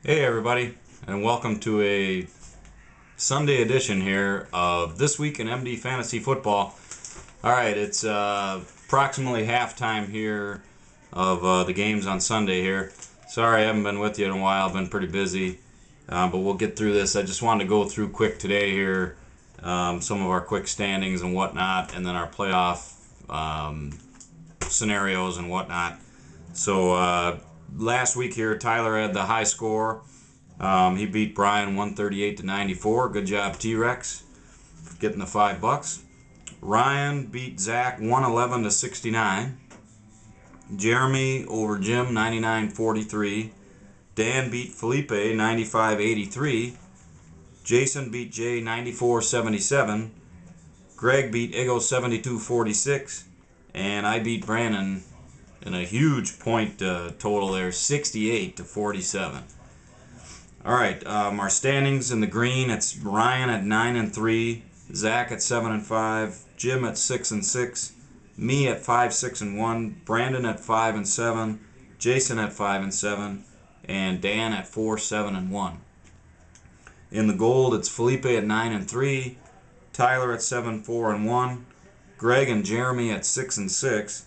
Hey everybody, and welcome to a Sunday edition here of This Week in MD Fantasy Football. Alright, it's approximately halftime here of the games on Sunday here. Sorry I haven't been with you in a while, I've been pretty busy, but we'll get through this. I just wanted to go through quick today here, some of our quick standings and whatnot, and then our playoff scenarios and whatnot. So last week here, Tyler had the high score. He beat Brian 138 to 94. Good job, T-Rex, for getting the $5. Ryan beat Zach 111 to 69. Jeremy over Jim 99-43. Dan beat Felipe 95-83. Jason beat Jay 94-77. Greg beat Ego 72-46. And I beat Brandon in a huge point total there, 68 to 47. All right, our standings in the green. It's Ryan at 9-3, Zach at 7-5, Jim at 6-6, me at 5-6-1, Brandon at 5-7, Jason at 5-7, and Dan at 4-7-1. In the gold, it's Felipe at 9-3, Tyler at 7-4-1, Greg and Jeremy at 6-6,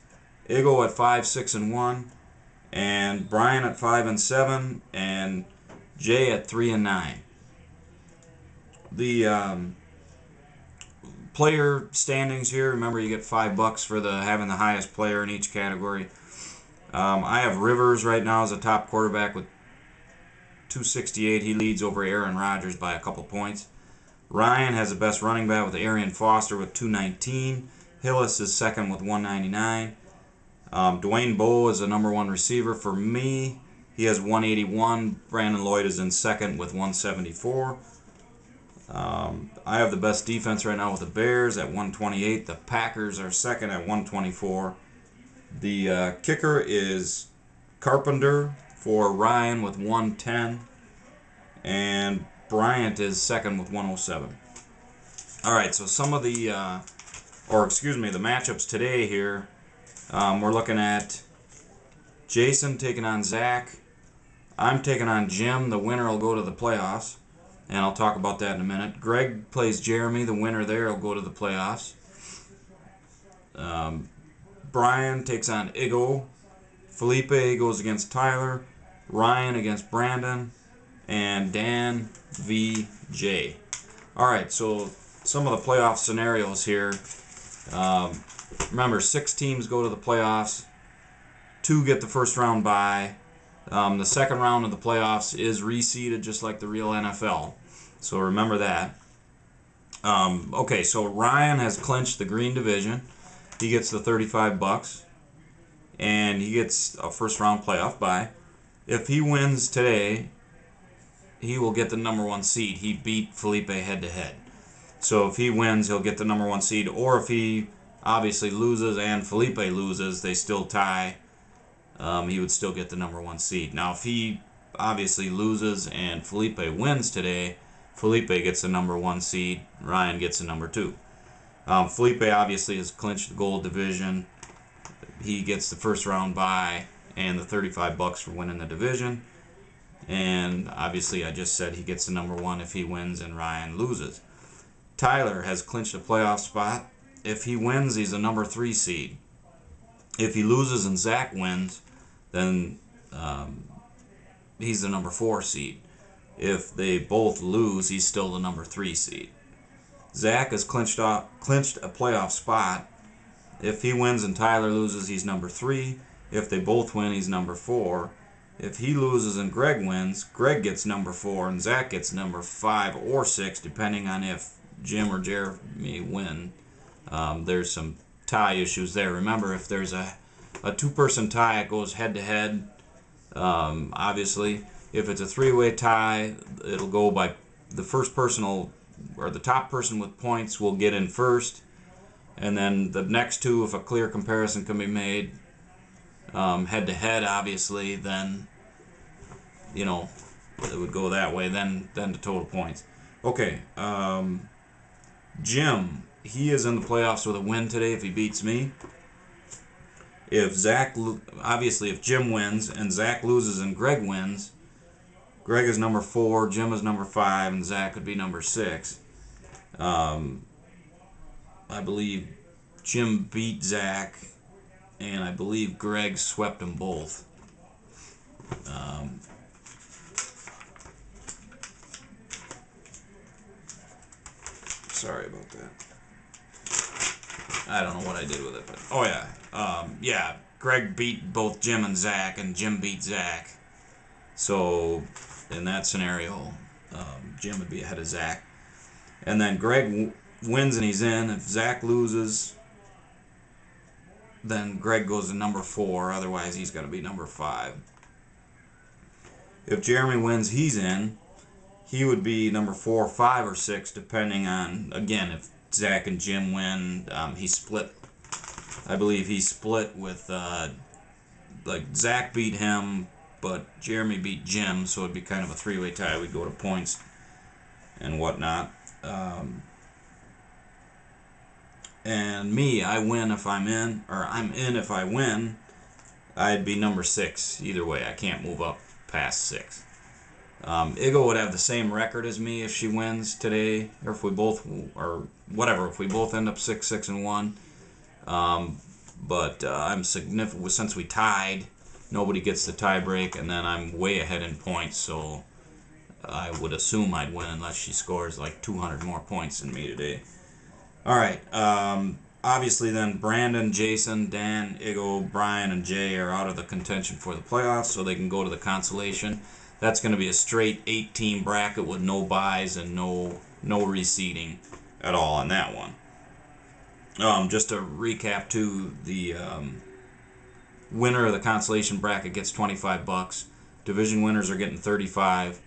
Igo at 5-6-1, and Brian at 5-7, and Jay at 3-9. The player standings here. Remember, you get $5 for having the highest player in each category. I have Rivers right now as a top quarterback with 268. He leads over Aaron Rodgers by a couple points. Ryan has the best running back with Arian Foster with 219. Hillis is second with 199. Dwayne Bowe is the number one receiver for me. He has 181. Brandon Lloyd is in second with 174. I have the best defense right now with the Bears at 128. The Packers are second at 124. The kicker is Carpenter for Ryan with 110. And Bryant is second with 107. All right, so some of the, the matchups today here. We're looking at Jason taking on Zach. I'm taking on Jim. The winner will go to the playoffs, and I'll talk about that in a minute. Greg plays Jeremy. The winner there will go to the playoffs. Brian takes on Igo. Felipe goes against Tyler. Ryan against Brandon. And Dan v. Jay. Alright, so some of the playoff scenarios here. Remember, 6 teams go to the playoffs. 2 get the first round bye. The second round of the playoffs is reseeded just like the real NFL. So remember that. Okay, so Ryan has clinched the green division. He gets the $35. And he gets a first round playoff bye. If he wins today, he will get the number 1 seed. He beat Felipe head to head. So if he wins, he'll get the number 1 seed. Or if he obviously loses and Felipe loses, they still tie. He would still get the number 1 seed. Now, if he obviously loses and Felipe wins today, Felipe gets the number 1 seed. Ryan gets the number 2. Felipe obviously has clinched the gold division. He gets the first round bye and the $35 for winning the division. And obviously, I just said he gets the number 1 if he wins and Ryan loses. Tyler has clinched a playoff spot. If he wins, he's a number 3 seed. If he loses and Zach wins, then he's the number 4 seed. If they both lose, he's still the number 3 seed. Zach has clinched a playoff spot. If he wins and Tyler loses, he's number 3. If they both win, he's number 4. If he loses and Greg wins, Greg gets number 4 and Zach gets number 5 or 6, depending on if Jim or Jeremy win. There's some tie issues there. Remember, if there's a 2-person tie, it goes head to head. Obviously, if it's a 3-way tie, it'll go by the first person or the top person with points will get in first, and then the next 2, if a clear comparison can be made head to head, obviously, then it would go that way. Then the total points. Okay, Jim. He is in the playoffs with a win today if he beats me. If Jim wins and Zach loses and Greg wins, Greg is number 4, Jim is number 5, and Zach would be number 6. I believe Jim beat Zach, and I believe Greg swept them both. Sorry about that. I don't know what I did with it, but oh yeah, yeah. Greg beat both Jim and Zach, and Jim beat Zach. So in that scenario, Jim would be ahead of Zach. And then Greg wins and he's in. If Zach loses, then Greg goes to number 4. Otherwise, he's got to be number 5. If Jeremy wins, he's in. He would be number 4, 5, or 6, depending on, again, if Zach and Jim win. He split. I believe he split with, like, Zach beat him, but Jeremy beat Jim, so it'd be kind of a 3-way tie. We'd go to points and whatnot. And me, I win if I'm in, or I'm in if I win. I'd be number 6 either way. I can't move up past 6. Iggo would have the same record as me if she wins today, or if we both, or whatever, if we both end up 6, 6, and 1. But I'm significant since we tied. Nobody gets the tie break, and then I'm way ahead in points, so I would assume I'd win unless she scores like 200 more points than me today. All right. Obviously, then Brandon, Jason, Dan, Iggo, Brian, and Jay are out of the contention for the playoffs, so they can go to the consolation. That's going to be a straight 8-team bracket with no buys and no reseeding at all on that one. Just to recap, too, the winner of the consolation bracket gets $25. Division winners are getting $35.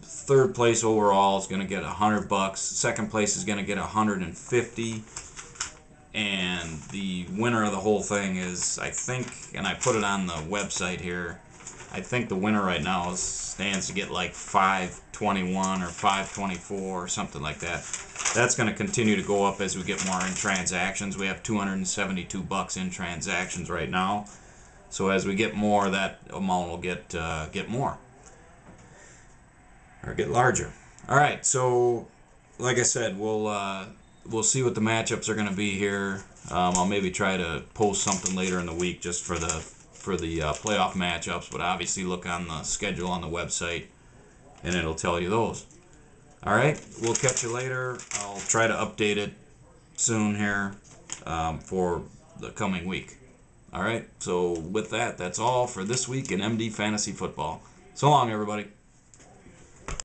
Third place overall is going to get $100. Second place is going to get $150. And the winner of the whole thing is, I think, and I put it on the website here, I think the winner right now stands to get like $521 or $524 or something like that. That's going to continue to go up as we get more in transactions. We have $272 in transactions right now. So as we get more, that amount will get more. Or get larger. All right, so like I said, we'll see what the matchups are going to be here. I'll maybe try to post something later in the week just for the playoff matchups, but obviously look on the schedule on the website, and it'll tell you those. All right, we'll catch you later. I'll try to update it soon here for the coming week. All right, so with that, that's all for this week in MD Fantasy Football. So long, everybody.